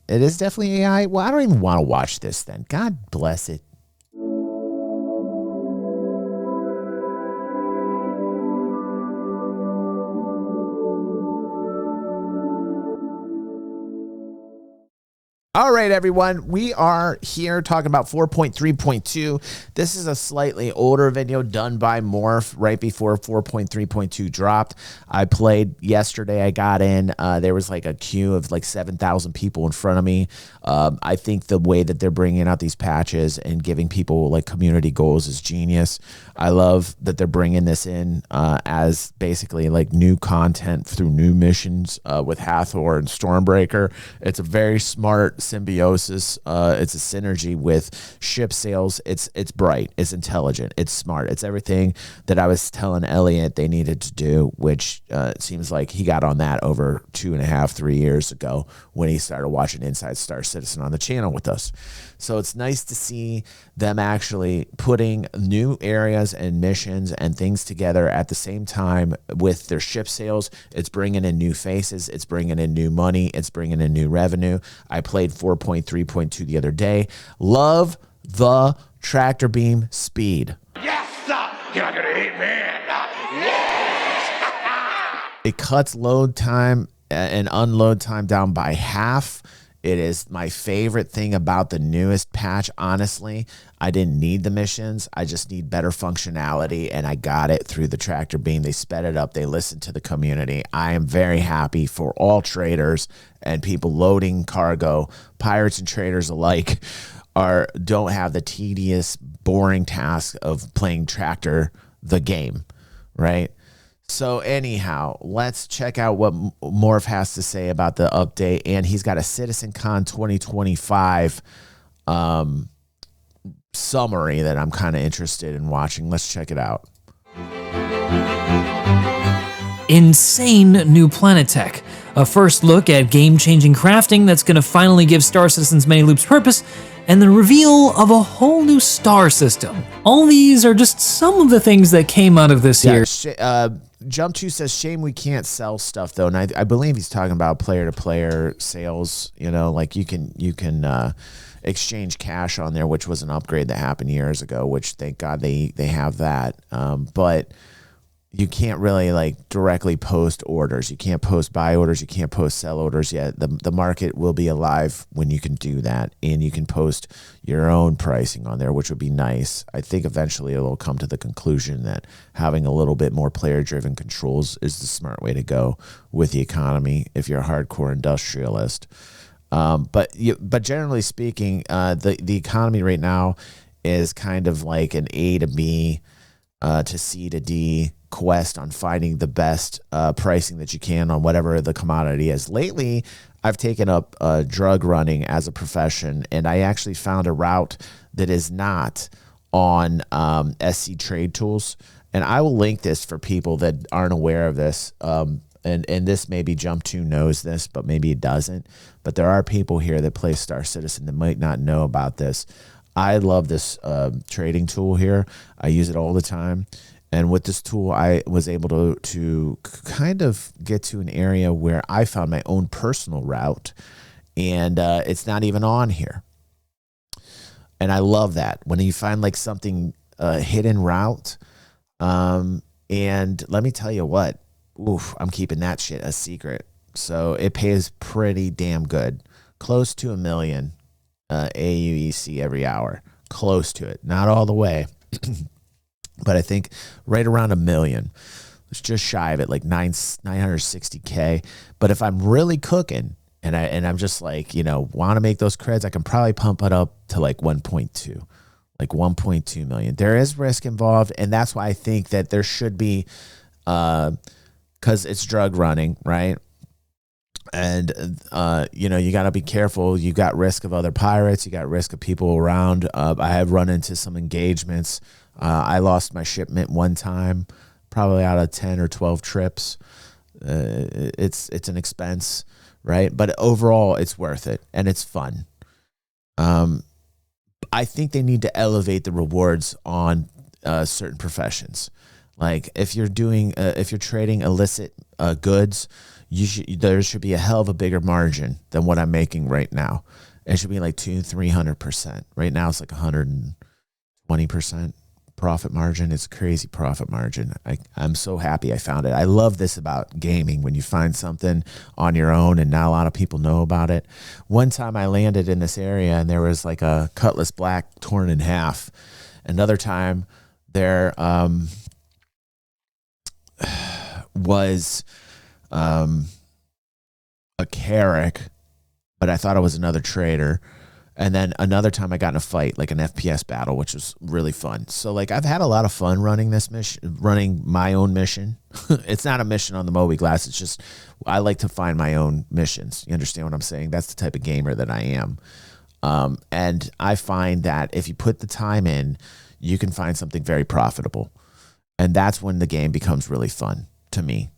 It is definitely AI. Well, I don't even want to watch this then. God bless it. All right, everyone, we are here talking about 4.3.2. This is a slightly older video done by Morph right before 4.3.2 dropped. I played yesterday. I got in. There was like a queue of like 7,000 people in front of me. I think the way that they're bringing out these patches and giving people like community goals is genius. I love that they're bringing this in as basically like new content through new missions with Hathor and Stormbreaker. It's a very smart symbiosis. It's a synergy with ship sales. It's bright, it's intelligent, it's smart, it's everything that I was telling Elliot they needed to do, which it seems like he got on that over 2.5, 3 years ago when he started watching Inside Star Citizen on the channel with us. So it's nice to see them actually putting new areas and missions and things together at the same time with their ship sales. It's bringing in new faces. It's bringing in new money. It's bringing in new revenue. I played 4.3.2 the other day. Love the tractor beam speed. Yes, you're not gonna hate me. Yes. It cuts load time and unload time down by half. It is my favorite thing about the newest patch. Honestly, I didn't need the missions. I just need better functionality, and I got it through the tractor beam. They sped it up. They listened to the community. I am very happy for all traders and people loading cargo. Pirates and traders alike don't have the tedious, boring task of playing tractor the game, right? So anyhow, let's check out what Morph has to say about the update. And he's got a CitizenCon 2025 summary that I'm kind of interested in watching. Let's check it out. Insane new planet tech. A first look at game-changing crafting that's going to finally give Star Citizen's many loops purpose, and the reveal of a whole new star system. All these are just some of the things that came out of this year. Jump2 says, shame we can't sell stuff though. And I believe he's talking about player-to-player sales. You know, like you can exchange cash on there, which was an upgrade that happened years ago, which thank God they have that. But you can't really like directly post orders. You can't post buy orders. You can't post sell orders yet. The market will be alive when you can do that, and you can post your own pricing on there, which would be nice. I think eventually it'll come to the conclusion that having a little bit more player-driven controls is the smart way to go with the economy if you're a hardcore industrialist. But generally speaking, the economy right now is kind of like an A to B to C to D quest on finding the best pricing that you can on whatever the commodity is. Lately, I've taken up drug running as a profession, and I actually found a route that is not on SC Trade Tools. And I will link this for people that aren't aware of this. And this maybe Jump2 knows this, but maybe it doesn't. But there are people here that play Star Citizen that might not know about this. I love this trading tool here. I use it all the time. And with this tool, I was able to kind of get to an area where I found my own personal route, and it's not even on here. And I love that when you find like something hidden route. And let me tell you what, I'm keeping that shit a secret. So it pays pretty damn good, close to $1 million AUEC every hour, close to it, not all the way. But I think right around $1 million. It's just shy of it, like 960K. But if I'm really cooking and I'm just like, want to make those creds, I can probably pump it up to like 1.2, like 1.2 million. There is risk involved, and that's why I think that there should be, because it's drug running, right? And, you got to be careful. You got risk of other pirates. You got risk of people around. I have run into some engagements. I lost my shipment one time, probably out of 10 or 12 trips. It's an expense, right? But overall, it's worth it, and it's fun. I think they need to elevate the rewards on certain professions. Like if you're trading illicit goods, there should be a hell of a bigger margin than what I'm making right now. It should be like 200-300%. Right now it's like 120% profit margin. It's a crazy profit margin. I'm so happy I found it. I love this about gaming, when you find something on your own and not a lot of people know about it. One time I landed in this area and there was like a Cutlass Black torn in half. Another time there was a Carrack, but I thought it was another trader. And then another time I got in a fight, like an FPS battle, which was really fun. So like I've had a lot of fun running this mission, running my own mission. It's not a mission on the Mobiglass. It's just, I like to find my own missions. You understand what I'm saying? That's the type of gamer that I am. And I find that if you put the time in, you can find something very profitable. And that's when the game becomes really fun to me.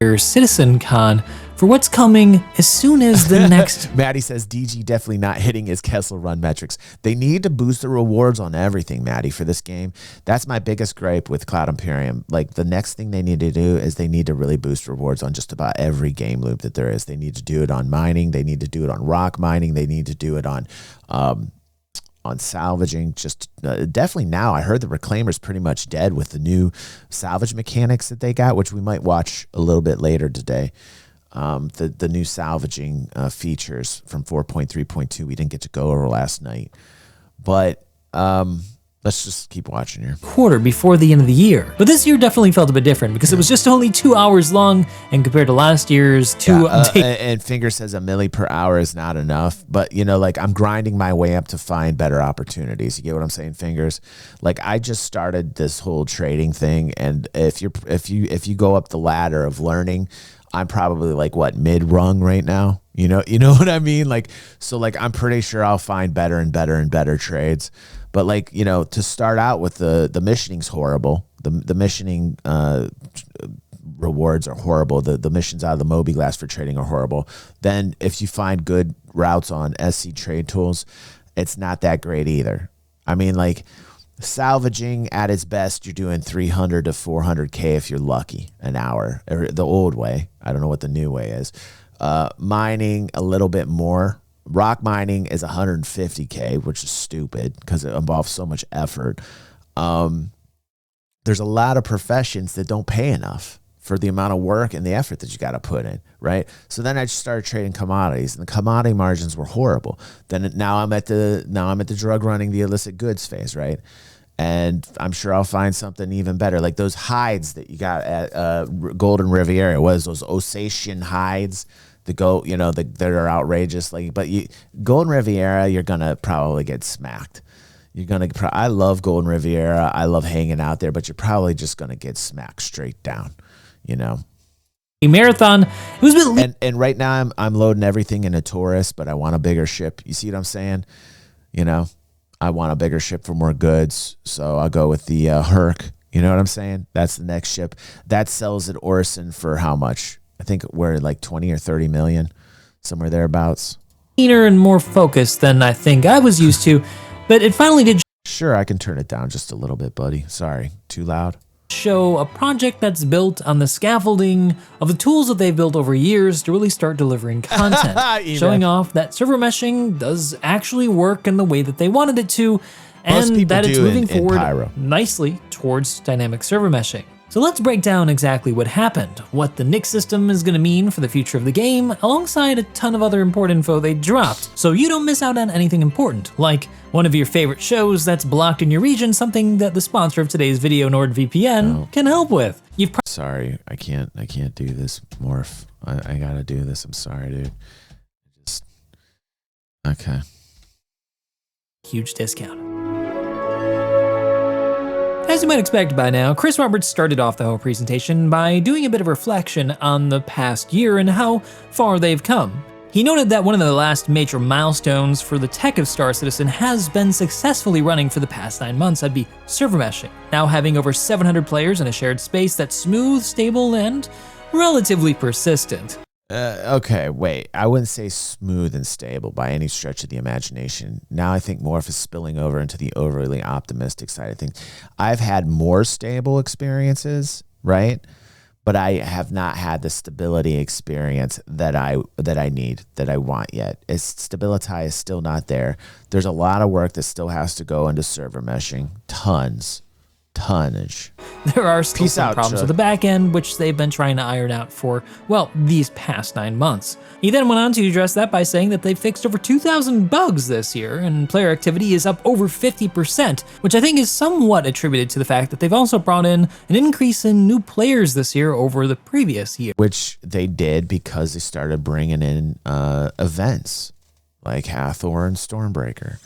CitCon for what's coming as soon as the next. Maddie says DG definitely not hitting his Kessel Run metrics. They need to boost the rewards on everything, Maddie, for this game. That's my biggest gripe with Cloud Imperium. Like, the next thing they need to do is they need to really boost rewards on just about every game loop that there is. They need to do it on mining. They need to do it on rock mining. They need to do it on salvaging. Just definitely now I heard the Reclaimer's pretty much dead with the new salvage mechanics that they got, which we might watch a little bit later today. The new salvaging features from 4.3.2 we didn't get to go over last night, but let's just keep watching here. Quarter before the end of the year. But this year definitely felt a bit different because it was just only 2 hours long, and compared to last year's and Finger says a milli per hour is not enough, but you know, like, I'm grinding my way up to find better opportunities. You get what I'm saying, Fingers? Like, I just started this whole trading thing, and if you go up the ladder of learning, I'm probably like mid-rung right now. You know what I mean? Like, so like I'm pretty sure I'll find better and better and better trades. But like, you know, to start out with, the missioning's horrible. The missioning rewards are horrible. The missions out of the Mobiglass for trading are horrible. Then if you find good routes on SC Trade Tools, it's not that great either. I mean, like, salvaging at its best, you're doing 300 to 400K if you're lucky an hour, or the old way. I don't know what the new way is. Mining a little bit more. Rock mining is 150K, which is stupid because it involves so much effort. There's a lot of professions that don't pay enough for the amount of work and the effort that you got to put in, right? So then I just started trading commodities, and the commodity margins were horrible. Then now I'm at the drug running the illicit goods phase, right? And I'm sure I'll find something even better, like those hides that you got at Golden Riviera. What is those Osation hides? That are outrageous. Golden Riviera, you're gonna probably get smacked. I love Golden Riviera. I love hanging out there, but you're probably just gonna get smacked straight down. You know. A marathon. It was a bit. And right now I'm loading everything in a Taurus, but I want a bigger ship. You see what I'm saying? You know, I want a bigger ship for more goods, so I'll go with the Herc. You know what I'm saying? That's the next ship that sells at Orson for how much? I think we're like 20 or 30 million, somewhere thereabouts. Cleaner and more focused than I think I was used to, but it finally did. Sure, I can turn it down just a little bit, buddy. Sorry, too loud. Show a project that's built on the scaffolding of the tools that they've built over years to really start delivering content, showing off that server meshing does actually work in the way that they wanted it to, and that it's moving forward nicely towards dynamic server meshing. So let's break down exactly what happened, what the NIC system is going to mean for the future of the game, alongside a ton of other important info they dropped, so you don't miss out on anything important, like one of your favorite shows that's blocked in your region, something that the sponsor of today's video, NordVPN, can help with. Sorry, I can't do this, Morph. I gotta do this. I'm sorry, dude. Okay. Huge discount. As you might expect by now, Chris Roberts started off the whole presentation by doing a bit of reflection on the past year and how far they've come. He noted that one of the last major milestones for the tech of Star Citizen has been successfully running for the past 9 months. That'd be server meshing, now having over 700 players in a shared space that's smooth, stable, and relatively persistent. Okay, wait. I wouldn't say smooth and stable by any stretch of the imagination. Now I think Morph is spilling over into the overly optimistic side of things. I've had more stable experiences, right? but I have not had the stability experience that I need, that I want yet. Stability is still not there. There's a lot of work that still has to go into server meshing. Tonnage. There are still Peace some out, problems Chuck. with the back end, which they've been trying to iron out for, well, these past 9 months. He then went on to address that by saying that they've fixed over 2,000 bugs this year, and player activity is up over 50%, which I think is somewhat attributed to the fact that they've also brought in an increase in new players this year over the previous year. Which they did because they started bringing in events like Hathor and Stormbreaker.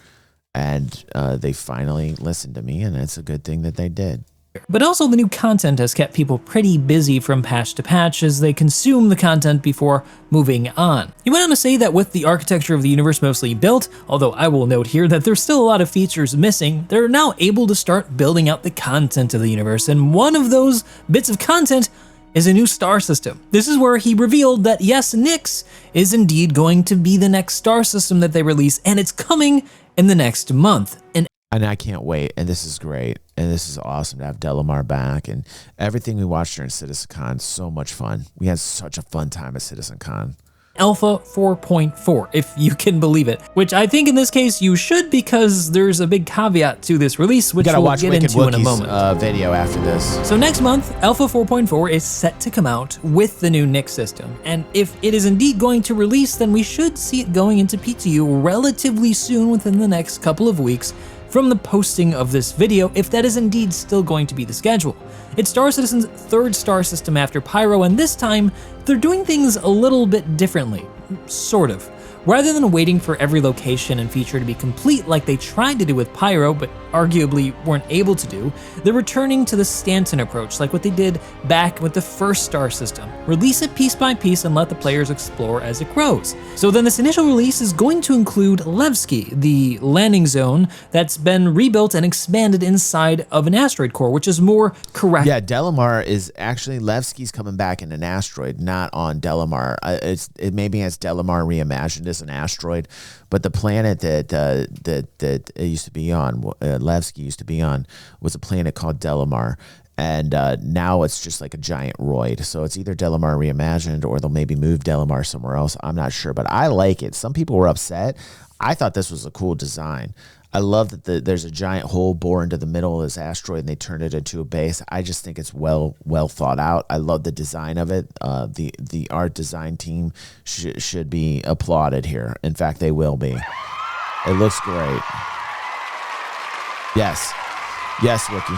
And they finally listened to me, and it's a good thing that they did. But also the new content has kept people pretty busy from patch to patch as they consume the content before moving on. He went on to say that with the architecture of the universe mostly built, although I will note here that there's still a lot of features missing, they're now able to start building out the content of the universe, and one of those bits of content is a new star system. This is where he revealed that yes, Nyx is indeed going to be the next star system that they release, and it's coming in the next month. And I can't wait, and this is great, and this is awesome to have Delamar back, and everything we watched during CitizenCon, so much fun. We had such a fun time at CitizenCon. Alpha 4.4, if you can believe it, which I think in this case you should, because there's a big caveat to this release, which we'll get into in a moment. Video after this. So next month, Alpha 4.4 is set to come out with the new Nyx system, and if it is indeed going to release, then we should see it going into PTU relatively soon, within the next couple of weeks from the posting of this video, if that is indeed still going to be the schedule. It's Star Citizen's third star system after Pyro, and this time, they're doing things a little bit differently, sort of. Rather than waiting for every location and feature to be complete like they tried to do with Pyro, but arguably weren't able to do, they're returning to the Stanton approach, like what they did back with the first star system. Release it piece by piece and let the players explore as it grows. So then this initial release is going to include Levski, the landing zone that's been rebuilt and expanded inside of an asteroid core, which is more correct. Yeah, Delamar is actually, Levski's coming back in an asteroid, not on Delamar. Maybe it's Delamar reimagined as an asteroid, but the planet that it used to be on, Levski used to be on, was a planet called Delamar, and now it's just like a giant roid. So it's either Delamar reimagined, or they'll maybe move Delamar somewhere else. I'm not sure, but I like it. Some people were upset. I thought this was a cool design. I love that there's a giant hole bored into the middle of this asteroid and they turned it into a base. I just think it's well thought out. I love the design of it. The art design team should be applauded here. In fact, they will be. It looks great. Yes, Wiki.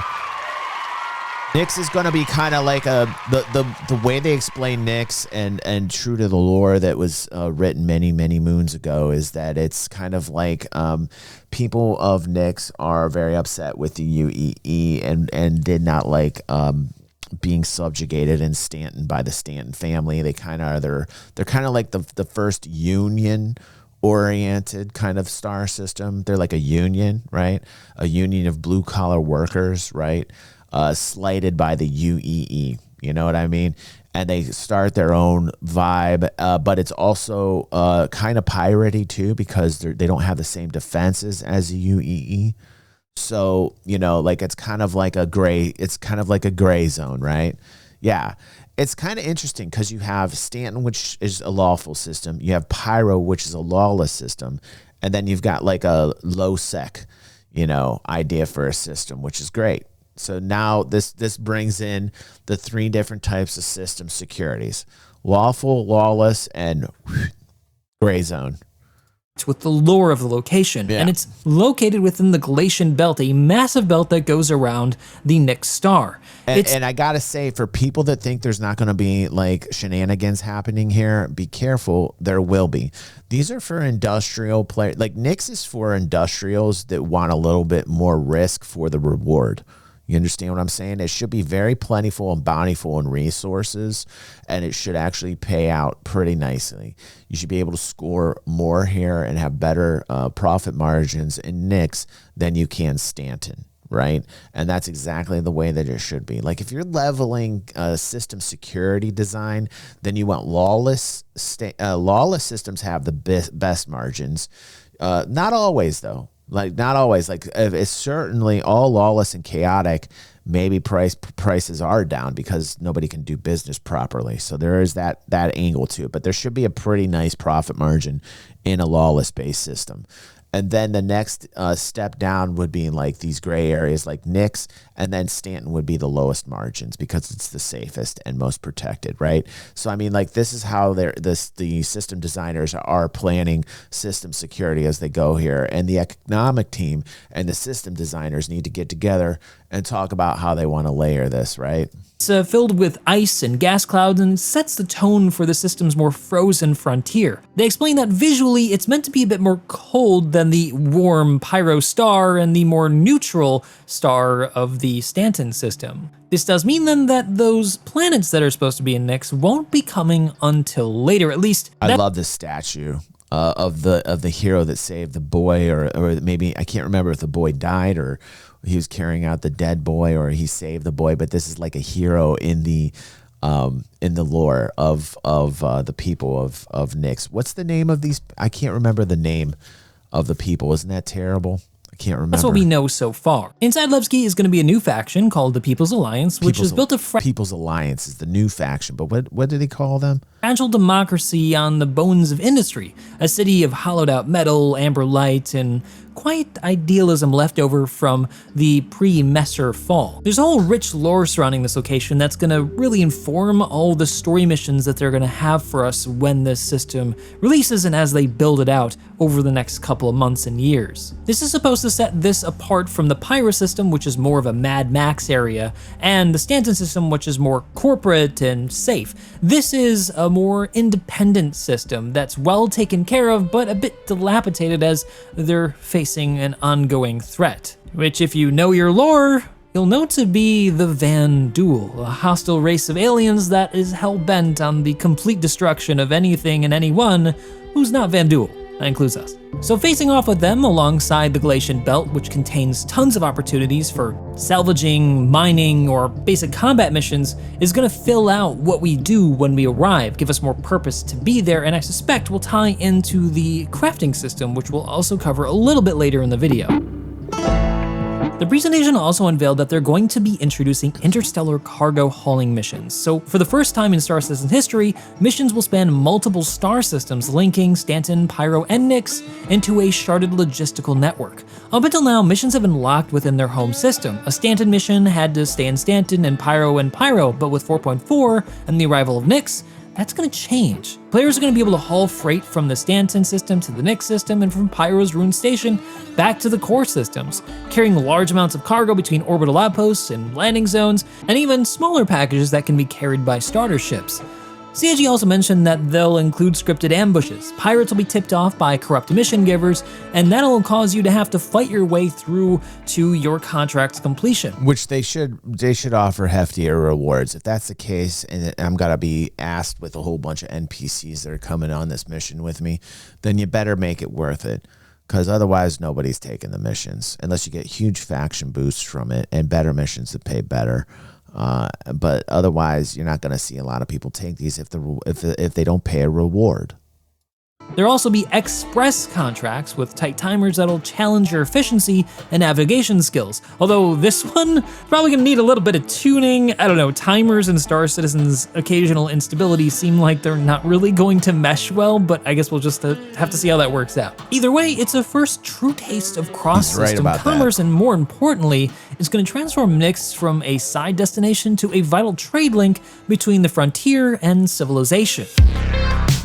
Nyx is going to be kind of like the way they explain Nyx, and true to the lore that was written many moons ago, is that it's kind of like people of Nyx are very upset with the UEE and did not like being subjugated in Stanton by the Stanton family. They kind of are, they're kind of like the first union oriented kind of star system. They're like a union, right? A union of blue collar workers, right? Slighted by the UEE, you know what I mean? And they start their own vibe, but it's also kind of piratey too, because they don't have the same defenses as the UEE. So, you know, like it's kind of like a gray zone, right? Yeah. It's kind of interesting because you have Stanton, which is a lawful system. You have Pyro, which is a lawless system. And then you've got like a low sec, you know, idea for a system, which is great. So now this brings in the three different types of system securities: lawful, lawless, and gray zone. With the lore of the location, and it's located within the Galatian Belt, a massive belt that goes around the Nyx star. And I gotta say, for people that think there's not going to be like shenanigans happening here, be careful. There will be. These are for industrial players. Like Nyx is for industrials that want a little bit more risk for the reward. You understand what I'm saying? It should be very plentiful and bountiful in resources, and it should actually pay out pretty nicely. You should be able to score more here and have better profit margins in Nyx than you can Stanton, right? And that's exactly the way that it should be. Like if you're leveling system security design, then you want lawless systems have the best margins. Not always, though. Like, not always. Like, it's certainly all lawless and chaotic maybe prices are down because nobody can do business properly. So there is that angle to it, but there should be a pretty nice profit margin in a lawless based system. And then the next step down would be in like these gray areas like Nyx, and then Stanton would be the lowest margins because it's the safest and most protected, right? So I mean, like this is how the system designers are planning system security as they go here, and the economic team and the system designers need to get together and talk about how they want to layer this, right? It's filled with ice and gas clouds and sets the tone for the system's more frozen frontier. They explain that visually it's meant to be a bit more cold than the warm Pyro star and the more neutral star of the Stanton system. This does mean then that those planets that are supposed to be in Nyx won't be coming until later, at least. I love this statue of the hero that saved the boy, or maybe I can't remember if the boy died or he was carrying out the dead boy or he saved the boy, but this is like a hero in the lore of the people of Nyx. What's the name of these? I can't remember the name of the people. Isn't that terrible? I can't remember. That's what we know so far. Inside Levski is going to be a new faction called the People's Alliance, which is built of People's Alliance is the new faction, but what do they call them? Fragile democracy on the bones of industry, a city of hollowed out metal, amber light, and quite idealism left over from the pre-Messer fall. There's a whole rich lore surrounding this location that's going to really inform all the story missions that they're going to have for us when this system releases and as they build it out over the next couple of months and years. This is supposed to set this apart from the Pyro system, which is more of a Mad Max area, and the Stanton system, which is more corporate and safe. This is a more independent system that's well taken care of, but a bit dilapidated as they're facing an ongoing threat, which if you know your lore, you'll know to be the Van Duel, a hostile race of aliens that is hell-bent on the complete destruction of anything and anyone who's not Van Duel. That includes us. So facing off with them alongside the Galatian Belt, which contains tons of opportunities for salvaging, mining, or basic combat missions, is going to fill out what we do when we arrive, give us more purpose to be there, and I suspect will tie into the crafting system, which we'll also cover a little bit later in the video. The presentation also unveiled that they're going to be introducing interstellar cargo hauling missions. So for the first time in Star Citizen history, missions will span multiple star systems linking Stanton, Pyro, and Nyx into a sharded logistical network. Up until now, missions have been locked within their home system. A Stanton mission had to stay in Stanton and Pyro, but with 4.4 and the arrival of Nyx, that's going to change. Players are going to be able to haul freight from the Stanton system to the Nyx system and from Pyro's Rune Station back to the core systems, carrying large amounts of cargo between orbital outposts and landing zones, and even smaller packages that can be carried by starter ships. CIG also mentioned that they'll include scripted ambushes. Pirates will be tipped off by corrupt mission givers, and that'll cause you to have to fight your way through to your contract's completion. Which they should offer heftier rewards. If that's the case, and I'm gonna be asked with a whole bunch of NPCs that are coming on this mission with me, then you better make it worth it. Because otherwise nobody's taking the missions, unless you get huge faction boosts from it and better missions that pay better. But otherwise, you're not going to see a lot of people take these if they don't pay a reward. There'll also be express contracts with tight timers that'll challenge your efficiency and navigation skills. Although this one, probably gonna need a little bit of tuning. I don't know, timers and Star Citizen's occasional instability seem like they're not really going to mesh well, but I guess we'll just have to see how that works out. Either way, it's a first true taste of cross-system commerce, and more importantly, it's gonna transform Nyx from a side destination to a vital trade link between the frontier and civilization.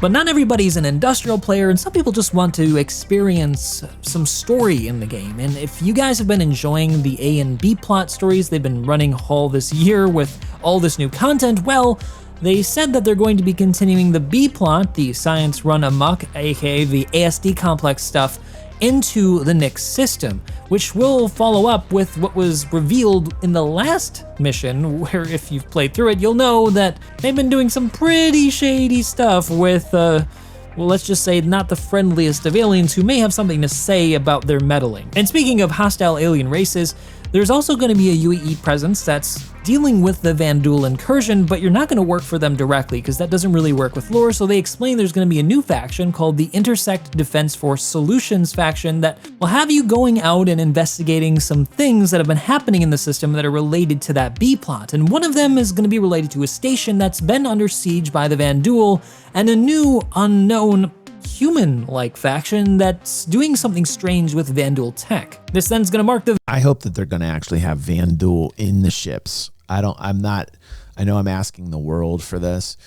But not everybody's an industrial player, and some people just want to experience some story in the game. And if you guys have been enjoying the A and B plot stories they've been running all this year with all this new content, well, they said that they're going to be continuing the B plot, the science run amok, aka the ASD complex stuff, into the Nyx system, which will follow up with what was revealed in the last mission, where if you've played through it, you'll know that they've been doing some pretty shady stuff with, well, let's just say not the friendliest of aliens who may have something to say about their meddling. And speaking of hostile alien races, There's also going to be a UAE presence that's dealing with the Vanduul incursion, but you're not going to work for them directly because that doesn't really work with lore, so they explain there's going to be a new faction called the Intersect Defense Force Solutions faction that will have you going out and investigating some things that have been happening in the system that are related to that B-plot, and one of them is going to be related to a station that's been under siege by the Vanduul, and a new unknown human-like faction that's doing something strange with Vanduul tech. This then's gonna mark the— I hope that they're gonna actually have Vanduul in the ships. I know I'm asking the world for this,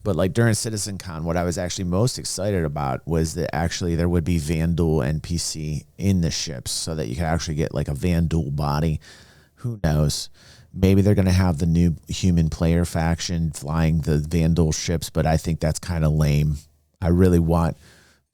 but like during CitizenCon, what I was actually most excited about was that actually there would be Vanduul NPC in the ships so that you could actually get like a Vanduul body. Who knows? Maybe they're gonna have the new human player faction flying the Vanduul ships, but I think that's kind of lame. I really want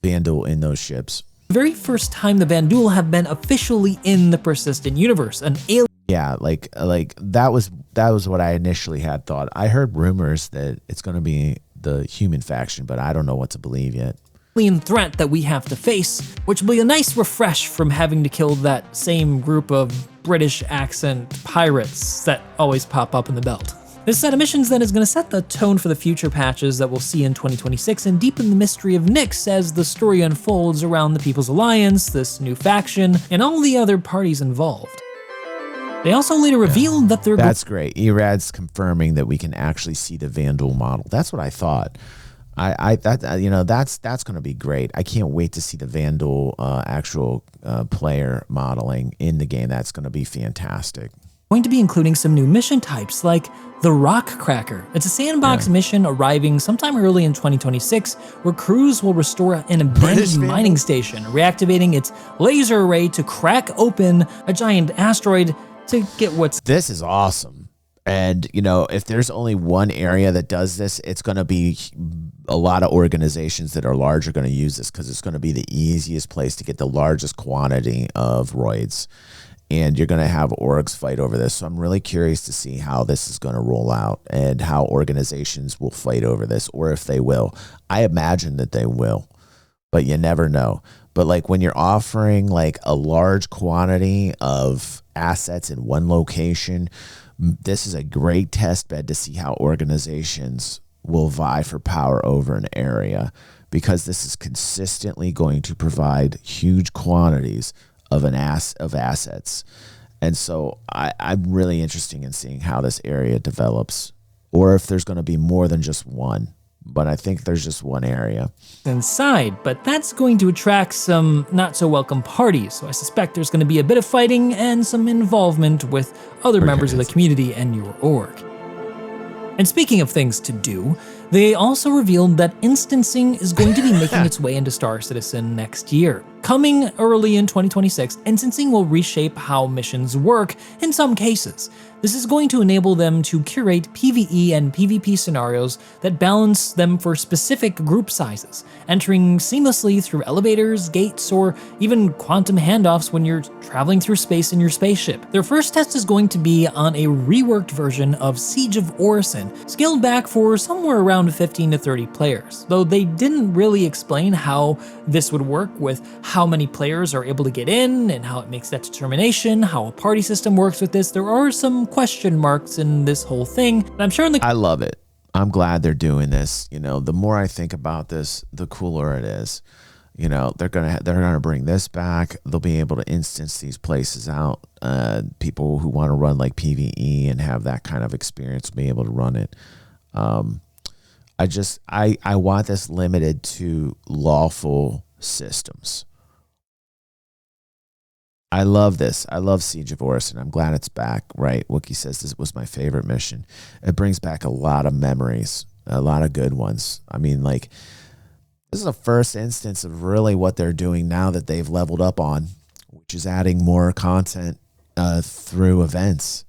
Vanduul in those ships. very first time the Vanduul have been officially in the persistent universe, an alien— Yeah, like that was what I initially had thought. I heard rumors that it's going to be the human faction, but I don't know what to believe yet. alien threat that we have to face, which will be a nice refresh from having to kill that same group of British accent pirates that always pop up in the belt. This set of missions then is going to set the tone for the future patches that we'll see in 2026 and deepen the mystery of Nyx as the story unfolds around the People's Alliance, this new faction, and all the other parties involved. They also later revealed that they're— That's great. Erad's confirming that we can actually see the Vanduul model. That's what I thought. That's going to be great. I can't wait to see the Vanduul actual player modeling in the game. That's going to be fantastic. Going to be including some new mission types like the Rock Cracker. It's a sandbox mission arriving sometime early in 2026 where crews will restore an abandoned mining station, reactivating its laser array to crack open a giant asteroid to get what's— This is awesome. And, you know, if there's only one area that does this, it's going to be a lot of organizations that are large are going to use this because it's going to be the easiest place to get the largest quantity of roids. And you're going to have orgs fight over this. So I'm really curious to see how this is going to roll out and how organizations will fight over this, or if they will. I imagine that they will, but you never know. But like when you're offering like a large quantity of assets in one location, this is a great test bed to see how organizations will vie for power over an area, because this is consistently going to provide huge quantities of assets. And so I'm really interested in seeing how this area develops, or if there's going to be more than just one. But I think there's just one area inside, but that's going to attract some not so welcome parties. So I suspect there's going to be a bit of fighting and some involvement with other members of the community and your org. And speaking of things to do, they also revealed that instancing is going to be making its way into Star Citizen next year. Coming early in 2026, instancing will reshape how missions work in some cases. This is going to enable them to curate PvE and PvP scenarios that balance them for specific group sizes, entering seamlessly through elevators, gates, or even quantum handoffs when you're traveling through space in your spaceship. Their first test is going to be on a reworked version of Siege of Orison, scaled back for somewhere around 15 to 30 players, though they didn't really explain how this would work with how many players are able to get in and how it makes that determination, how a party system works with this. There are some question marks in this whole thing, but I'm sure I love it. I'm glad they're doing this. You know, the more I think about this, the cooler it is. You know, they're gonna bring this back. They'll be able to instance these places out. People who want to run like PvE and have that kind of experience will be able to run it. I want this limited to lawful systems. I love this. I love Siege of Orison. I'm glad it's back. Right. Wookie says this was my favorite mission. It brings back a lot of memories, a lot of good ones. I mean, like, this is the first instance of really what they're doing now that they've leveled up on, which is adding more content through events.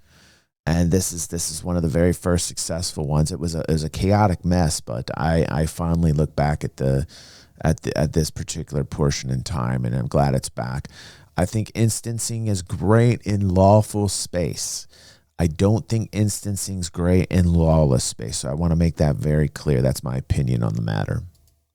And this is one of the very first successful ones. It was a chaotic mess, but I fondly look back at this particular portion in time, and I'm glad it's back. I think instancing is great in lawful space. I don't think instancing is great in lawless space. So I want to make that very clear. That's my opinion on the matter.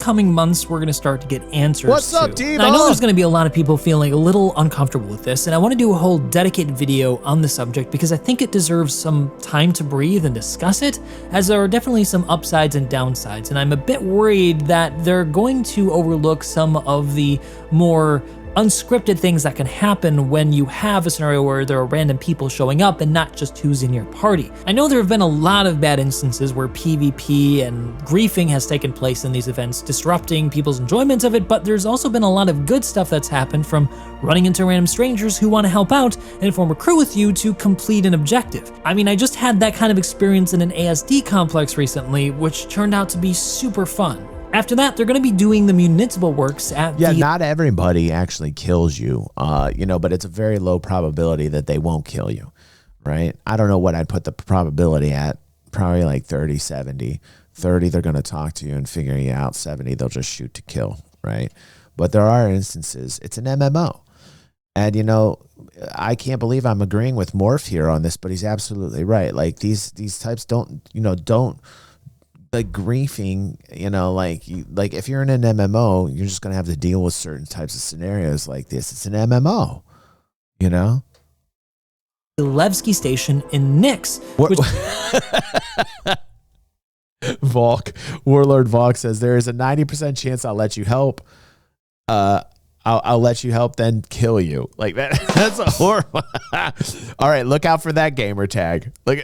coming months, we're going to start to get answers What's up, to. Diva? Now, I know there's going to be a lot of people feeling a little uncomfortable with this, and I want to do a whole dedicated video on the subject because I think it deserves some time to breathe and discuss it, as there are definitely some upsides and downsides, and I'm a bit worried that they're going to overlook some of the more unscripted things that can happen when you have a scenario where there are random people showing up and not just who's in your party. I know there have been a lot of bad instances where PvP and griefing has taken place in these events, disrupting people's enjoyment of it, but there's also been a lot of good stuff that's happened, from running into random strangers who want to help out and form a crew with you to complete an objective. I mean, I just had that kind of experience in an ASD complex recently, which turned out to be super fun. After that, they're going to be doing the municipal works at not everybody actually kills you, but it's a very low probability that they won't kill you, right? I don't know what I'd put the probability at, probably like 30, 70. 30, they're going to talk to you and figure you out. 70, they'll just shoot to kill, right? But there are instances, it's an MMO. And, I can't believe I'm agreeing with Morph here on this, but he's absolutely right. Like these types don't like griefing, like if you're in an MMO, you're just going to have to deal with certain types of scenarios like this. It's an MMO, the Levski station in Nyx. Volk, Warlord Volk says there is a 90% chance I'll let you help. I'll let you help, then kill you. Like that. That's a horrible. All right, look out for that gamer tag. Look,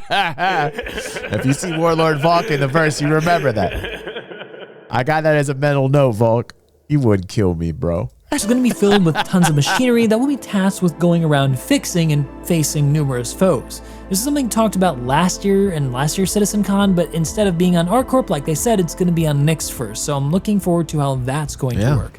if you see Warlord Volk in the verse, you remember that. I got that as a mental note, Volk. You wouldn't kill me, bro. It's going to be filled with tons of machinery that will be tasked with going around fixing and facing numerous foes. This is something talked about last year and last year's CitizenCon, but instead of being on ArcCorp, like they said, it's going to be on Nyx first. So I'm looking forward to how that's going to work.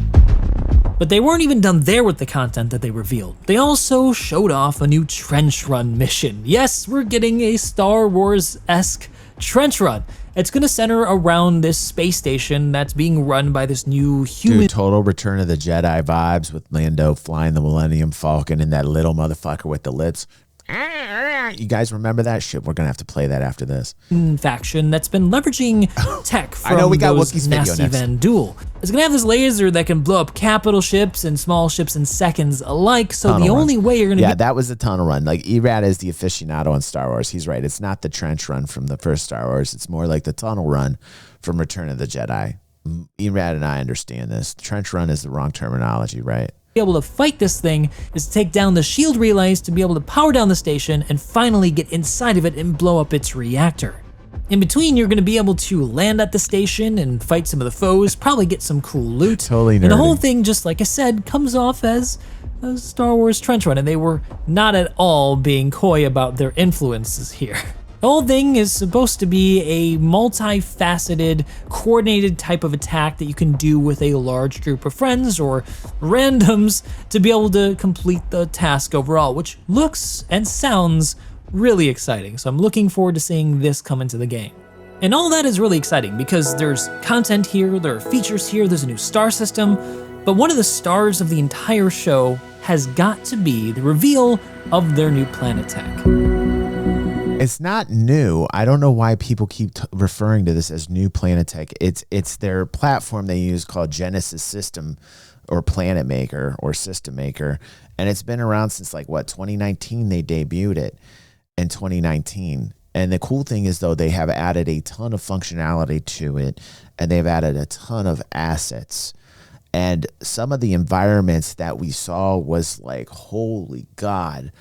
But they weren't even done there with the content that they revealed. They also showed off a new trench run mission. Yes, we're getting a Star Wars-esque trench run. It's going to center around this space station that's being run by this new human. Dude, total Return of the Jedi vibes with Lando flying the Millennium Falcon and that little motherfucker with the lips. You guys remember that shit? We're gonna have to play that after this. Faction that's been leveraging tech from I know we got those Wookiee's video nasty next. Van Duel. It's gonna have this laser that can blow up capital ships and small ships in seconds alike. So Tunnel the run. only way you're gonna get that was the tunnel run. Like Erad is the aficionado on Star Wars. He's right. It's not the trench run from the first Star Wars. It's more like the tunnel run from Return of the Jedi. Erad and I understand this. Trench run is the wrong terminology, right? be able to fight this thing is to take down the shield relays to be able to power down the station and finally get inside of it and blow up its reactor. In between, you're going to be able to land at the station and fight some of the foes, probably get some cool loot. Totally nerdy. And the whole thing, just like I said, comes off as a Star Wars trench run, and they were not at all being coy about their influences here. The whole thing is supposed to be a multifaceted, coordinated type of attack that you can do with a large group of friends or randoms to be able to complete the task overall, which looks and sounds really exciting. So I'm looking forward to seeing this come into the game. And all that is really exciting because there's content here, there are features here, there's a new star system, but one of the stars of the entire show has got to be the reveal of their new planet tech. It's not new. I don't know why people keep referring to this as new Planet Tech. It's their platform they use called Genesis System or Planet Maker or System Maker. And it's been around since 2019. They debuted it in 2019. And the cool thing is, though, they have added a ton of functionality to it, and they've added a ton of assets. And some of the environments that we saw was like, holy God.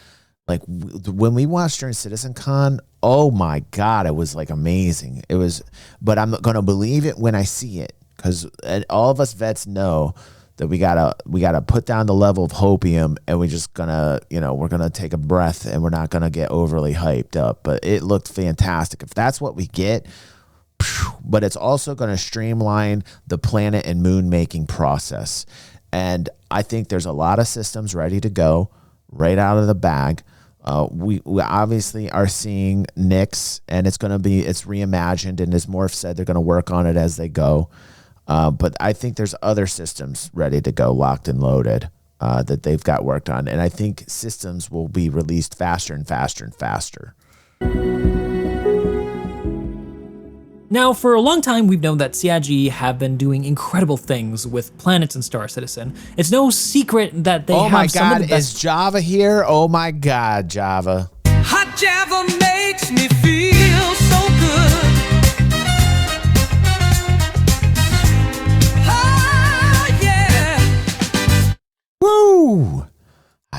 Like when we watched during CitizenCon, oh my God, it was like amazing. It was, but I'm going to believe it when I see it, because all of us vets know that we gotta put down the level of hopium, and we're just gonna, we're gonna take a breath, and we're not gonna get overly hyped up. But it looked fantastic. If that's what we get, but it's also going to streamline the planet and moon making process. And I think there's a lot of systems ready to go right out of the bag. We obviously are seeing Nyx, and it's reimagined, and as Morph said, they're going to work on it as they go. But I think there's other systems ready to go, locked and loaded, that they've got worked on. And I think systems will be released faster and faster and faster. Now, for a long time, we've known that CIG have been doing incredible things with planets in Star Citizen. It's no secret that they have some of the best... is Java here? Oh my God, Java. Hot Java makes me feel so good. Oh, yeah. Woo!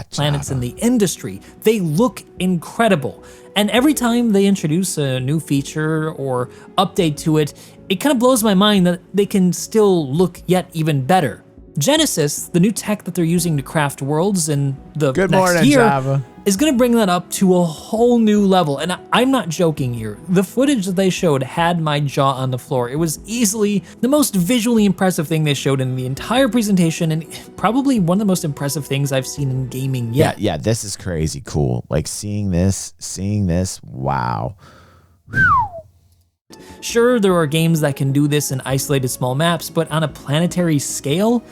Planets in the industry. They look incredible. And every time they introduce a new feature or update to it, it kind of blows my mind that they can still look yet even better. Genesis, the new tech that they're using to craft worlds in the next year, Java. is going to bring that up to a whole new level. And I'm not joking here. The footage that they showed had my jaw on the floor. It was easily the most visually impressive thing they showed in the entire presentation, and probably one of the most impressive things I've seen in gaming yet. Yeah, this is crazy cool. Like seeing this, wow. Sure, there are games that can do this in isolated small maps, but on a planetary scale,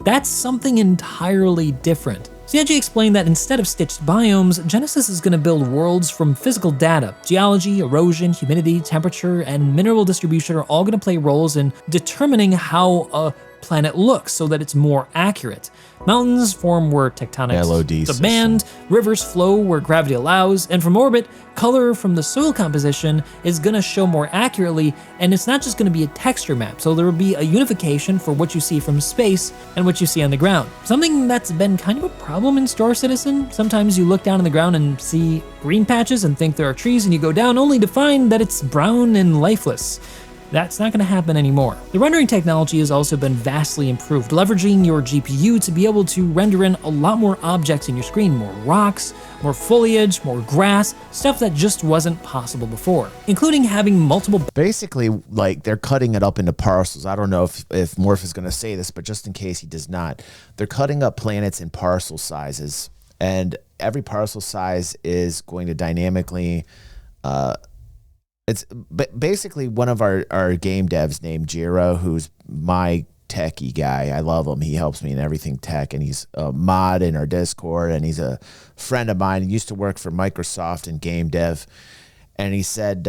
that's something entirely different. CIG explained that instead of stitched biomes, Genesis is going to build worlds from physical data. Geology, erosion, humidity, temperature, and mineral distribution are all going to play roles in determining how a planet looks so that it's more accurate. Mountains form where tectonics demand, rivers flow where gravity allows, and from orbit, color from the soil composition is going to show more accurately, and it's not just going to be a texture map, so there will be a unification for what you see from space and what you see on the ground. Something that's been kind of a problem in Star Citizen. Sometimes you look down on the ground and see green patches and think there are trees, and you go down only to find that it's brown and lifeless. That's not going to happen anymore. The rendering technology has also been vastly improved, leveraging your GPU to be able to render in a lot more objects in your screen, more rocks, more foliage, more grass, stuff that just wasn't possible before, including having multiple... Basically, like, they're cutting it up into parcels. I don't know if Morph is going to say this, but just in case he does not, they're cutting up planets in parcel sizes, and every parcel size is going to dynamically... It's basically one of our game devs named Jira, who's my techie guy. I love him. He helps me in everything tech, and he's a mod in our Discord, and he's a friend of mine. He used to work for Microsoft in game dev, and he said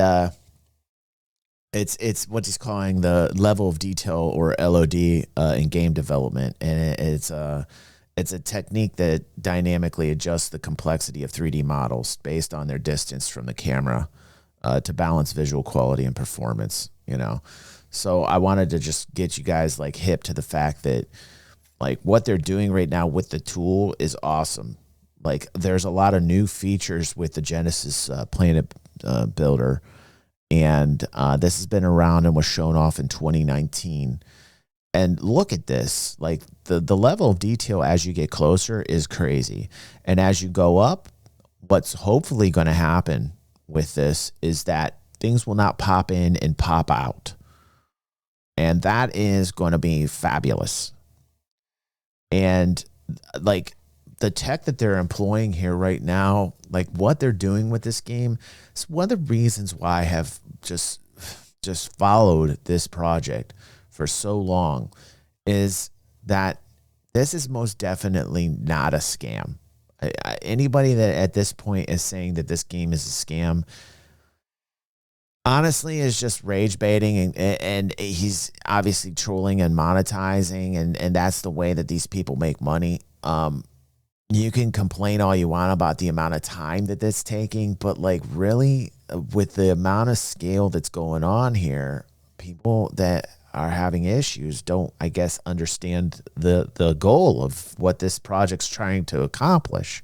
it's what he's calling the level of detail, or LOD, in game development, and it's a technique that dynamically adjusts the complexity of 3D models based on their distance from the camera. To balance visual quality and performance, you know. So I wanted to just get you guys like hip to the fact that like what they're doing right now with the tool is awesome. Like there's a lot of new features with the Genesis Planet Builder, and this has been around and was shown off in 2019. And look at this, like the level of detail as you get closer is crazy. And as you go up, what's hopefully going to happen with this is that things will not pop in and pop out. And that is going to be fabulous. And like the tech that they're employing here right now, like what they're doing with this game, is one of the reasons why I have just followed this project for so long, is that this is most definitely not a scam. Anybody that at this point is saying that this game is a scam, honestly, is just rage baiting, and he's obviously trolling and monetizing, and that's the way that these people make money. You can complain all you want about the amount of time that that's taking, but like really, with the amount of scale that's going on here, people that are having issues don't, I guess, understand the goal of what this project's trying to accomplish.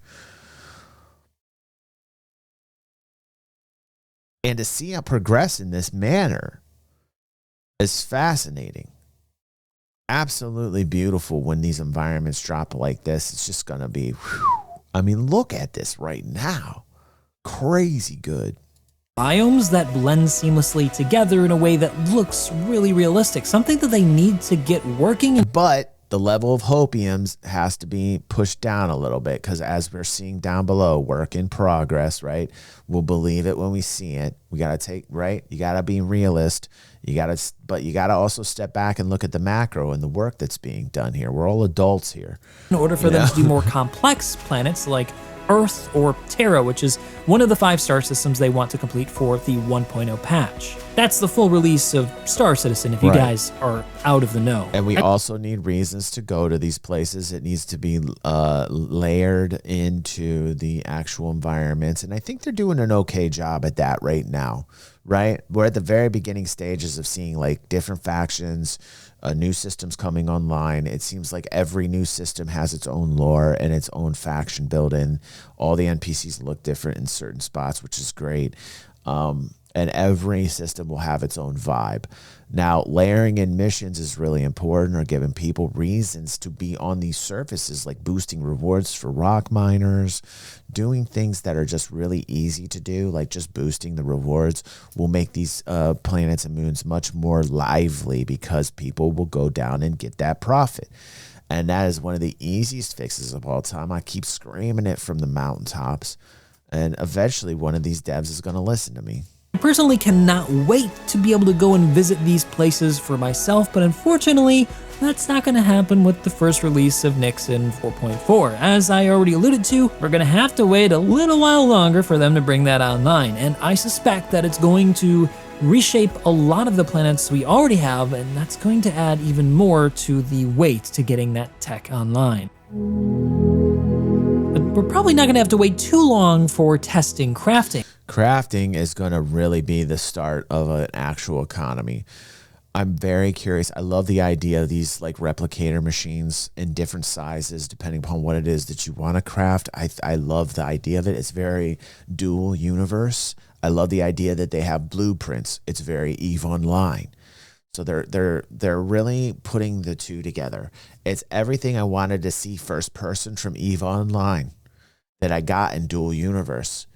And to see it progress in this manner is fascinating. Absolutely beautiful when these environments drop like this. It's just going to be, I mean, look at this right now. Crazy good. Biomes that blend seamlessly together in a way that looks really realistic, something that they need to get working. But the level of hopiums has to be pushed down a little bit, because as we're seeing down below, work in progress, right? We'll believe it when we see it. We got to take, right? You got to be realist. But you got to also step back and look at the macro and the work that's being done here. We're all adults here. In order for them to do more complex planets like Earth or Terra, which is one of the 5 star systems they want to complete for the 1.0 patch. That's the full release of Star Citizen, if you guys are out of the know. And we also need reasons to go to these places. It needs to be layered into the actual environments. And I think they're doing an okay job at that right now, right? We're at the very beginning stages of seeing like different factions, new systems coming online. It seems like every new system has its own lore and its own faction built in. All the NPCs look different in certain spots, which is great. And every system will have its own vibe. Now, layering in missions is really important, or giving people reasons to be on these surfaces, like boosting rewards for rock miners, doing things that are just really easy to do, like just boosting the rewards will make these planets and moons much more lively, because people will go down and get that profit. And that is one of the easiest fixes of all time. I keep screaming it from the mountaintops, and eventually one of these devs is going to listen to me. I personally cannot wait to be able to go and visit these places for myself, but unfortunately, that's not going to happen with the first release of Nixon 4.4. As I already alluded to, we're going to have to wait a little while longer for them to bring that online, and I suspect that it's going to reshape a lot of the planets we already have, and that's going to add even more to the wait to getting that tech online. But we're probably not going to have to wait too long for testing crafting. Crafting is going to really be the start of an actual economy. I'm very curious. I love the idea of these like replicator machines in different sizes, depending upon what it is that you want to craft. I love the idea of it. It's very dual universe. I love the idea that they have blueprints. It's very EVE Online. So they're really putting the two together. It's everything I wanted to see first person from EVE Online that I got in dual universe,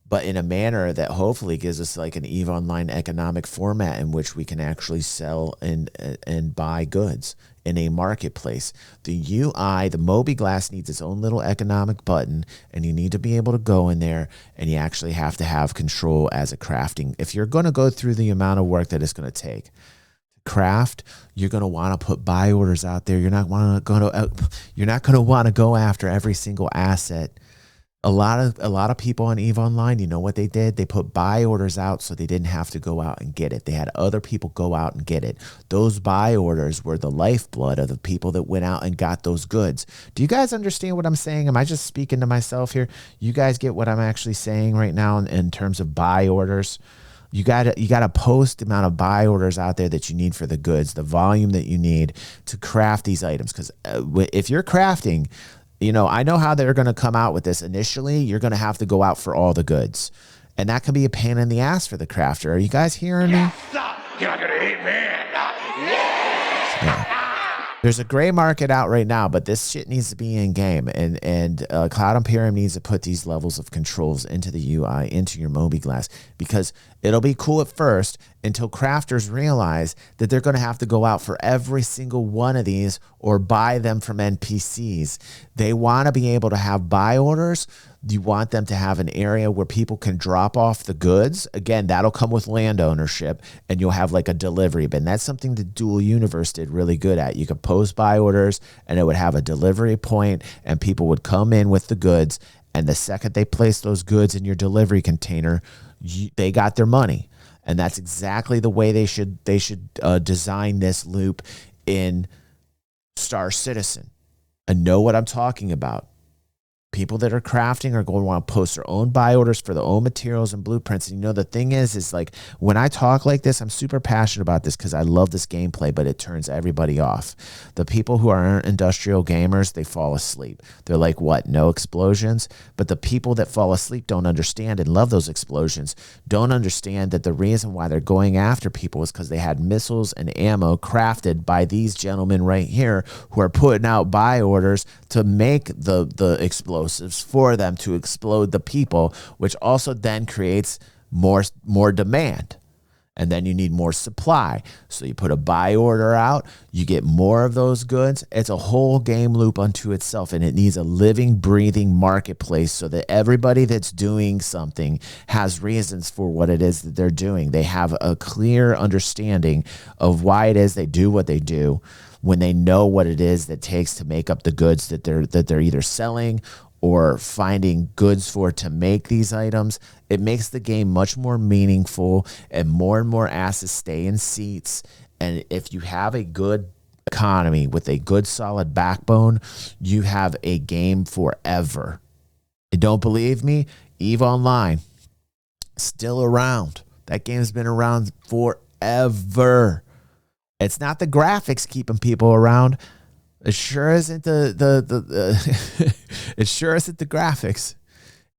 but in a manner that hopefully gives us like an EVE Online economic format in which we can actually sell and buy goods in a marketplace. The UI, the mobiGlas needs its own little economic button, and you need to be able to go in there, and you actually have to have control as a crafting. If you're going to go through the amount of work that it's going to take to craft, you're going to want to put buy orders out there. You're not going to want to go after every single asset. A lot of people on EVE Online, you know what they did? They put buy orders out so they didn't have to go out and get it. They had other people go out and get it. Those buy orders were the lifeblood of the people that went out and got those goods. Do you guys understand what I'm saying? Am I just speaking to myself here? You guys get what I'm actually saying right now in terms of buy orders? You gotta post the amount of buy orders out there that you need for the goods, the volume that you need to craft these items. Because if you're crafting, you know, I know how they're going to come out with this. Initially, you're going to have to go out for all the goods. And that can be a pain in the ass for the crafter. Are you guys hearing me? You're not gonna hate man. Yeah. There's a gray market out right now, but this shit needs to be in game. And Cloud Imperium needs to put these levels of controls into the UI, into your mobiGlas, because it'll be cool at first until crafters realize that they're going to have to go out for every single one of these or buy them from NPCs. They want to be able to have buy orders. You want them to have an area where people can drop off the goods. Again, that'll come with land ownership, and you'll have like a delivery bin. That's something the Dual Universe did really good at. You could post buy orders, and it would have a delivery point, and people would come in with the goods, and the second they place those goods in your delivery container, they got their money. And that's exactly the way they should design this loop in Star Citizen. And know what I'm talking about. People that are crafting are going to want to post their own buy orders for their own materials and blueprints. And you know, the thing is like when I talk like this, I'm super passionate about this because I love this gameplay, but it turns everybody off. The people who aren't industrial gamers, they fall asleep. They're like, what, no explosions? But the people that fall asleep don't understand and love those explosions, don't understand that the reason why they're going after people is because they had missiles and ammo crafted by these gentlemen right here who are putting out buy orders to make the explosives for them to explode the people, which also then creates more demand. And then you need more supply. So you put a buy order out, you get more of those goods. It's a whole game loop unto itself, and it needs a living, breathing marketplace so that everybody that's doing something has reasons for what it is that they're doing. They have a clear understanding of why it is they do what they do when they know what it is that takes to make up the goods that they're either selling or finding goods for to make these items. It makes the game much more meaningful, and more assets stay in seats. And if you have a good economy with a good solid backbone, you have a game forever. You don't believe me? EVE Online, still around. That game's been around forever. It's not the graphics keeping people around. It sure isn't it sure isn't the graphics.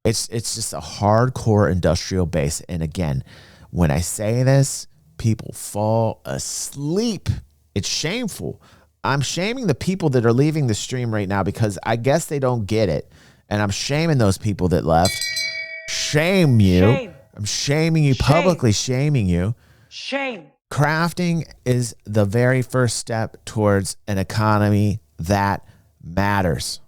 It's just a hardcore industrial base. And again, when I say this, people fall asleep. It's shameful. I'm shaming the people that are leaving the stream right now because I guess they don't get it. And I'm shaming those people that left. Shame you. Shame. I'm shaming you, publicly shaming you. Shame. Crafting is the very first step towards an economy that matters.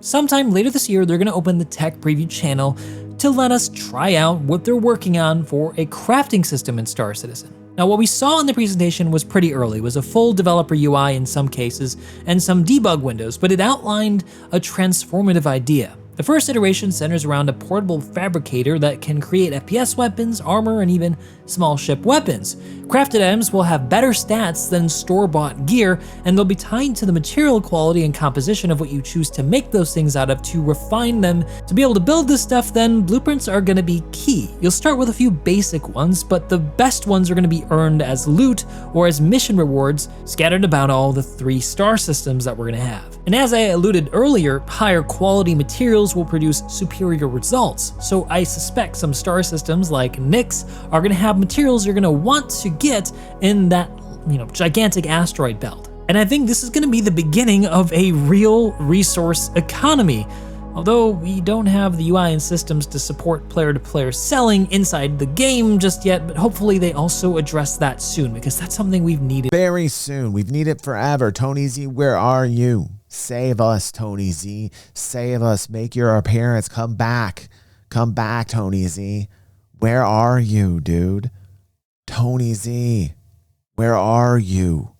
Sometime later this year, they're going to open the tech preview channel to let us try out what they're working on for a crafting system in Star Citizen. Now, what we saw in the presentation was pretty early. It was a full developer UI in some cases and some debug windows, but it outlined a transformative idea. The first iteration centers around a portable fabricator that can create FPS weapons, armor, and even small ship weapons. Crafted items will have better stats than store-bought gear, and they'll be tied to the material quality and composition of what you choose to make those things out of to refine them. To be able to build this stuff, then blueprints are going to be key. You'll start with a few basic ones, but the best ones are going to be earned as loot or as mission rewards scattered about all the 3 star systems that we're going to have. And as I alluded earlier, higher quality materials will produce superior results. So I suspect some star systems like Nyx are going to have materials you're going to want to get in that, gigantic asteroid belt. And I think this is going to be the beginning of a real resource economy. Although we don't have the UI and systems to support player-to-player selling inside the game just yet, but hopefully they also address that soon, because that's something we've needed very soon. We've needed forever. Tony Z, where are you? Save us, Tony Z. Save us. Make your appearance. Come back. Come back, Tony Z. Where are you, dude? Tony Z, where are you?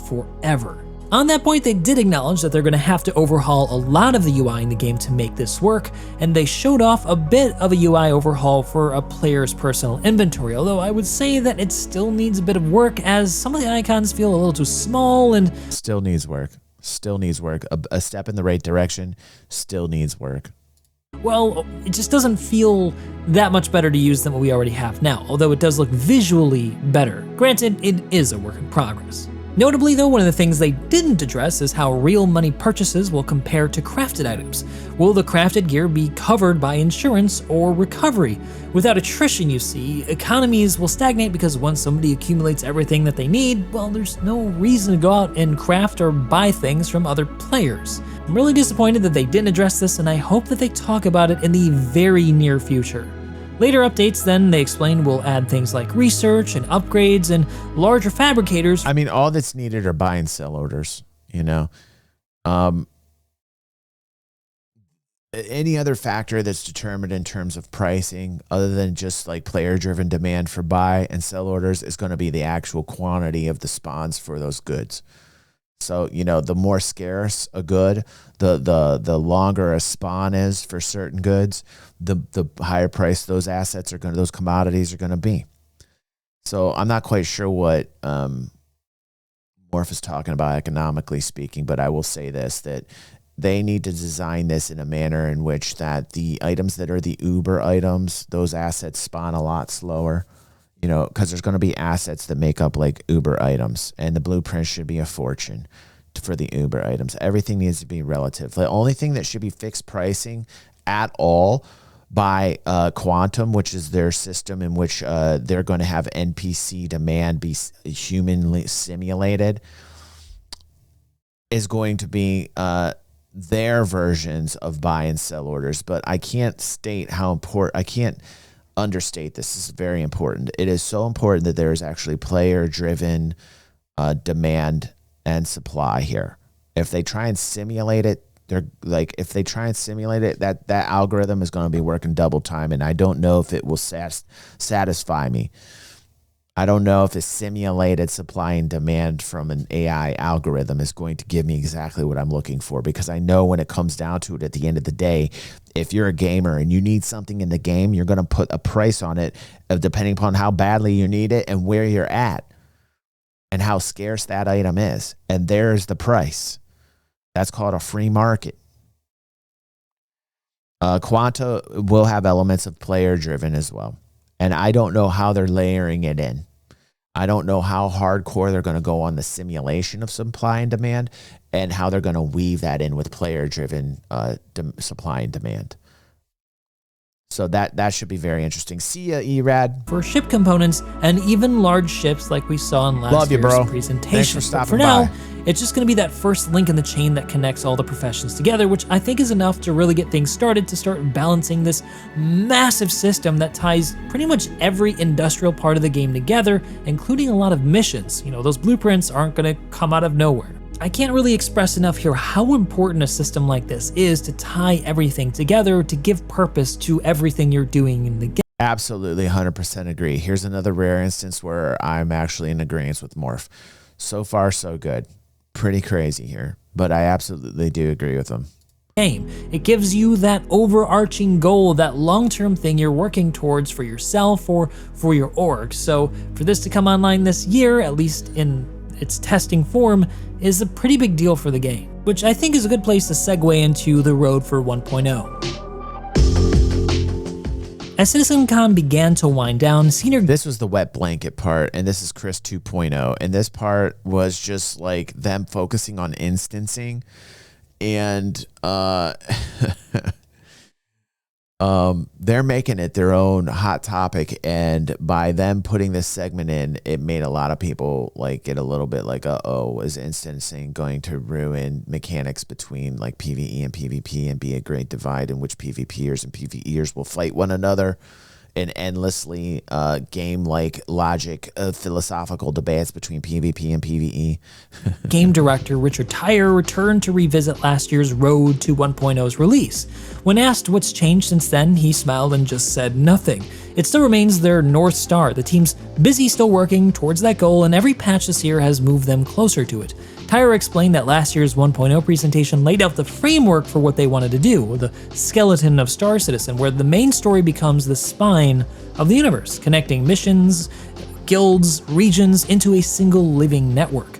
Forever. On that point, they did acknowledge that they're going to have to overhaul a lot of the UI in the game to make this work, and they showed off a bit of a UI overhaul for a player's personal inventory, although I would say that it still needs a bit of work as some of the icons feel a little too small and... Still needs work. Still needs work. A step in the right direction still needs work. Well, it just doesn't feel that much better to use than what we already have now, although it does look visually better. Granted, it is a work in progress. Notably though, one of the things they didn't address is how real money purchases will compare to crafted items. Will the crafted gear be covered by insurance or recovery? Without attrition, you see, economies will stagnate because once somebody accumulates everything that they need, well, there's no reason to go out and craft or buy things from other players. I'm really disappointed that they didn't address this, and I hope that they talk about it in the very near future. Later updates then, they explained, will add things like research and upgrades and larger fabricators. I mean, all that's needed are buy and sell orders, Any other factor that's determined in terms of pricing, other than just like player-driven demand for buy and sell orders, is going to be the actual quantity of the spawns for those goods. So, the more scarce a good, the longer a spawn is for certain goods, the higher price those assets are going to, those commodities are going to be. So I'm not quite sure what Morph is talking about economically speaking, but I will say this, that they need to design this in a manner in which that the items that are the Uber items, those assets spawn a lot slower. Because there's going to be assets that make up like Uber items, and the blueprint should be a fortune for the Uber items. Everything needs to be relative. The only thing that should be fixed pricing at all by Quantum, which is their system in which they're going to have NPC demand be humanly simulated, is going to be their versions of buy and sell orders. But I can't state how important, I can't understate this. This is very important. It is so important that there is actually player-driven demand and supply here. If they try and simulate it, that algorithm is going to be working double time, and I don't know if it will satisfy me. I don't know if a simulated supply and demand from an AI algorithm is going to give me exactly what I'm looking for, because I know when it comes down to it at the end of the day, if you're a gamer and you need something in the game, you're going to put a price on it depending upon how badly you need it and where you're at and how scarce that item is. And there's the price. That's called a free market. Quanta will have elements of player driven as well. And I don't know how they're layering it in. I don't know how hardcore they're going to go on the simulation of supply and demand and how they're going to weave that in with player-driven supply and demand. So that should be very interesting. See ya, Erad. For ship components and even large ships like we saw in last year's presentation. Thanks for stopping for now, by. it's just going to be that first link in the chain that connects all the professions together, which I think is enough to really get things started, to start balancing this massive system that ties pretty much every industrial part of the game together, including a lot of missions. You know, those blueprints aren't going to come out of nowhere. I can't really express enough here how important a system like this is to tie everything together, to give purpose to everything you're doing in the game. Absolutely, 100% agree. Here's another rare instance where I'm actually in agreement with Morph. So far, so good. Pretty crazy here, but I absolutely do agree with him. Game. It gives you that overarching goal, that long-term thing you're working towards for yourself or for your org. So for this to come online this year, at least in its testing form, is a pretty big deal for the game, which I think is a good place to segue into the road for 1.0. As CitizenCon began to wind down, This was the wet blanket part, and this is Chris 2.0, and this part was just like them focusing on instancing, and they're making it their own hot topic, and by them putting this segment in, it made a lot of people like get a little bit like, uh-oh, is instancing going to ruin mechanics between like PvE and PvP and be a great divide in which PvPers and PvEers will fight one another in endlessly game-like logic philosophical debates between PvP and PvE. Game director Richard THUR returned to revisit last year's Road to 1.0's release. When asked what's changed since then, he smiled and just said nothing. It still remains their North Star. The team's busy still working towards that goal, and every patch this year has moved them closer to it. THUR explained that last year's 1.0 presentation laid out the framework for what they wanted to do, or the skeleton of Star Citizen, where the main story becomes the spine of the universe, connecting missions, guilds, regions into a single living network.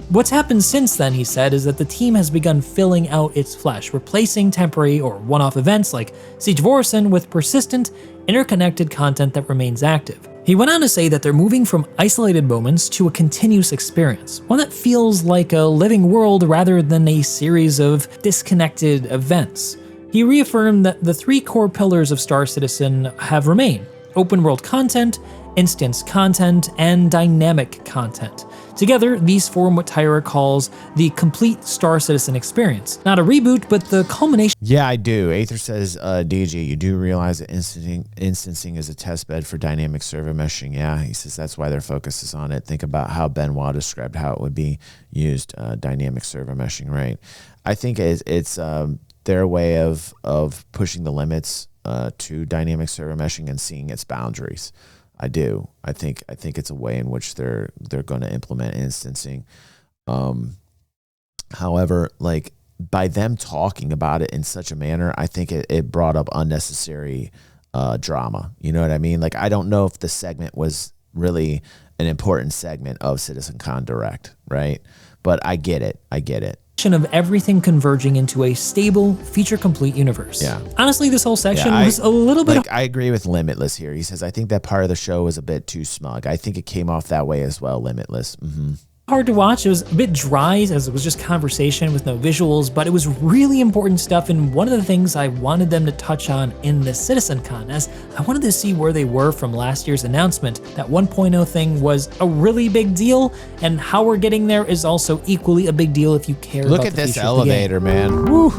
What's happened since then, he said, is that the team has begun filling out its flesh, replacing temporary or one-off events like Siege of Orison with persistent, interconnected content that remains active. He went on to say that they're moving from isolated moments to a continuous experience, one that feels like a living world rather than a series of disconnected events. He reaffirmed that the three core pillars of Star Citizen have remained: open world content, instance content, and dynamic content. Together, these form what THUR calls the complete Star Citizen experience. Not a reboot, but the culmination. Yeah, I do. Aether says, DG, you do realize that instancing is a test bed for dynamic server meshing. Yeah, he says that's why their focus is on it. Think about how Benoit described how it would be used, dynamic server meshing, right? I think it's their way of pushing the limits to dynamic server meshing and seeing its boundaries. I do. I think it's a way in which they're going to implement instancing. However, like by them talking about it in such a manner, I think it brought up unnecessary drama. You know what I mean? Like I don't know if the segment was really an important segment of CitizenCon Direct, right? But I get it. Of everything converging into a stable, feature-complete universe. Yeah. Honestly, this whole section was a little bit... Like, I agree with Limitless here. He says, I think that part of the show was a bit too smug. I think it came off that way as well, Limitless. Hard to watch. It was a bit dry as it was just conversation with no visuals, but it was really important stuff, and one of the things I wanted them to touch on in this CitizenCon, as I wanted to see where they were from last year's announcement. That 1.0 thing was a really big deal, and how we're getting there is also equally a big deal if you care about the future of the game. Look at this elevator, man. Woo!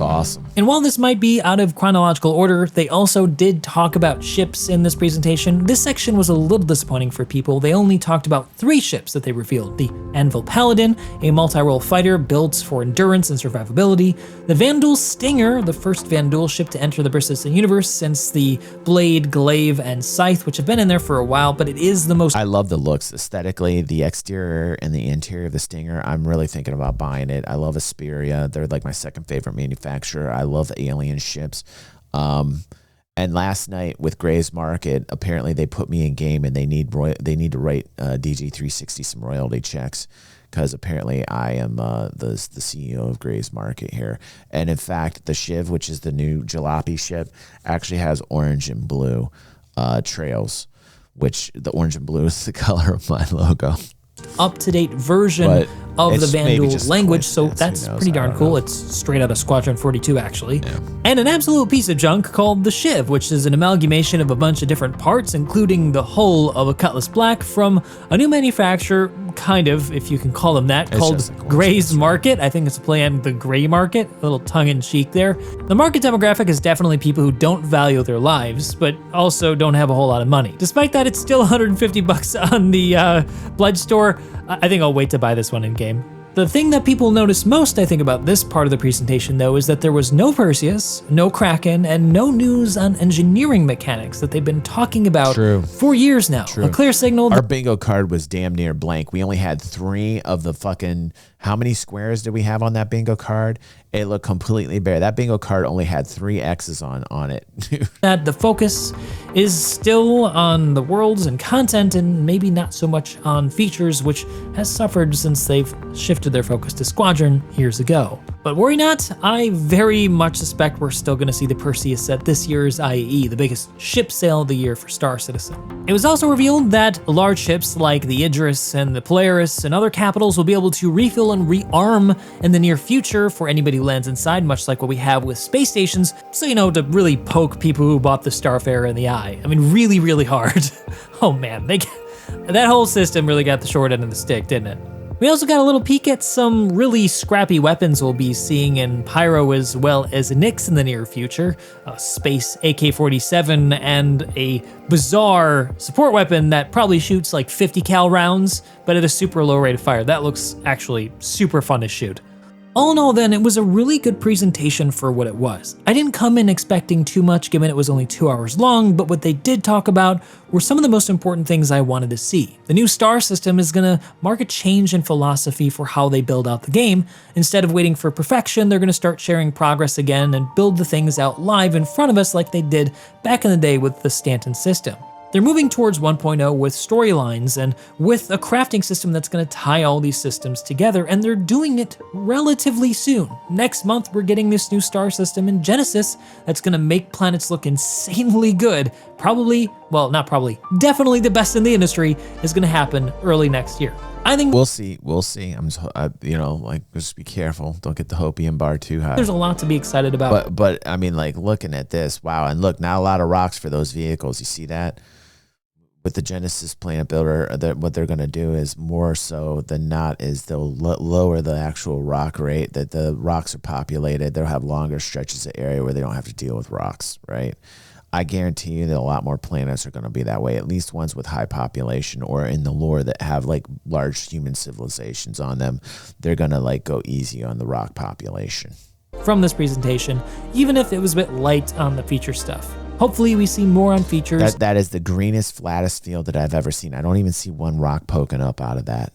Awesome. And while this might be out of chronological order, they also did talk about ships in this presentation. This section was a little disappointing for people. They only talked about 3 ships that they revealed. The Anvil Paladin, a multi-role fighter built for endurance and survivability. The Vandal Stinger, the first Vandal ship to enter the persistent universe since the Blade, Glaive, and Scythe, which have been in there for a while, but it is the most... I love the looks aesthetically, the exterior and the interior of the Stinger. I'm really thinking about buying it. I love Asperia. They're like my second favorite manufacturer. I love alien ships. And last night with Gray's Market, apparently they put me in game and they need to write DG360 some royalty checks because apparently I am the CEO of Gray's Market here. And in fact, the Shiv, which is the new Jalopy ship, actually has orange and blue trails, which the orange and blue is the color of my logo. Up-to-date version of the Vandal language, so that's pretty darn cool. It's straight out of Squadron 42, actually. Yeah. And an absolute piece of junk called the Shiv, which is an amalgamation of a bunch of different parts, including the hull of a Cutlass Black from a new manufacturer, kind of, if you can call them that, called Gray's Market. I think it's a play on the Gray Market, a little tongue-in-cheek there. The market demographic is definitely people who don't value their lives, but also don't have a whole lot of money. Despite that, it's still $150 on the Blood Store. I think I'll wait to buy this one in game. The thing that people noticed most, I think, about this part of the presentation, though, is that there was no Perseus, no Kraken, and no news on engineering mechanics that they've been talking about for years now. A clear signal. Our bingo card was damn near blank. We only had 3 of the fucking... How many squares did we have on that bingo card? It looked completely bare. That bingo card only had 3 X's on it. That the focus is still on the worlds and content and maybe not so much on features, which has suffered since they've shifted their focus to Squadron years ago. But worry not, I very much suspect we're still going to see the Perseus at this year's IAE, the biggest ship sale of the year for Star Citizen. It was also revealed that large ships like the Idris and the Polaris and other capitals will be able to refill and rearm in the near future for anybody who lands inside, much like what we have with space stations, so to really poke people who bought the Starfarer in the eye. I mean, really, really hard. Oh man, that whole system really got the short end of the stick, didn't it? We also got a little peek at some really scrappy weapons we'll be seeing in Pyro as well as Nyx in the near future. A space AK-47 and a bizarre support weapon that probably shoots like 50 cal rounds, but at a super low rate of fire. That looks actually super fun to shoot. All in all then, it was a really good presentation for what it was. I didn't come in expecting too much given it was only 2 hours long, but what they did talk about were some of the most important things I wanted to see. The new star system is going to mark a change in philosophy for how they build out the game. Instead of waiting for perfection, they're going to start sharing progress again and build the things out live in front of us like they did back in the day with the Stanton system. They're moving towards 1.0 with storylines and with a crafting system that's going to tie all these systems together, and they're doing it relatively soon. Next month, we're getting this new star system in Genesis that's going to make planets look insanely good. Definitely the best in the industry is going to happen early next year. I think we'll see. I'm just, just be careful. Don't get the hopium bar too high. There's a lot to be excited about. But I mean, like looking at this, wow. And look, not a lot of rocks for those vehicles. You see that? With the Genesis Planet Builder, what they're going to do is more so than not is they'll lower the actual rock rate, that the rocks are populated. They'll have longer stretches of area where they don't have to deal with rocks, right? I guarantee you that a lot more planets are going to be that way, at least ones with high population or in the lore that have like large human civilizations on them. They're going to like go easy on the rock population. From this presentation, even if it was a bit light on the feature stuff. Hopefully we see more on features. That is the greenest, flattest field that I've ever seen. I don't even see one rock poking up out of that.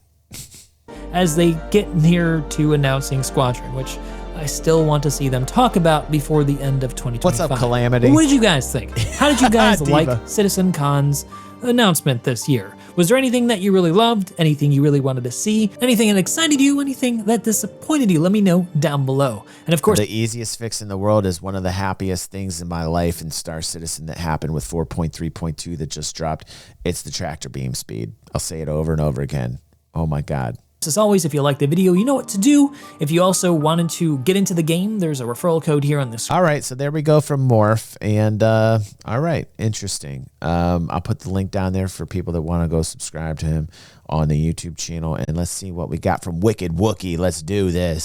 As they get near to announcing Squadron, which I still want to see them talk about before the end of 2025. What's up, Calamity? What did you guys think? How did you guys like CitizenCon's announcement this year? Was there anything that you really loved? Anything you really wanted to see? Anything that excited you? Anything that disappointed you? Let me know down below. And of course, the easiest fix in the world is one of the happiest things in my life in Star Citizen that happened with 4.3.2 that just dropped. It's the tractor beam speed. I'll say it over and over again. Oh my God. As always, if you liked the video, you know what to do. If you also wanted to get into the game, there's a referral code here on this. All right, so there we go from Morph. And all right, interesting. I'll put the link down there for people that want to go subscribe to him on the YouTube channel. And let's see what we got from Wicked Wookie. Let's do this.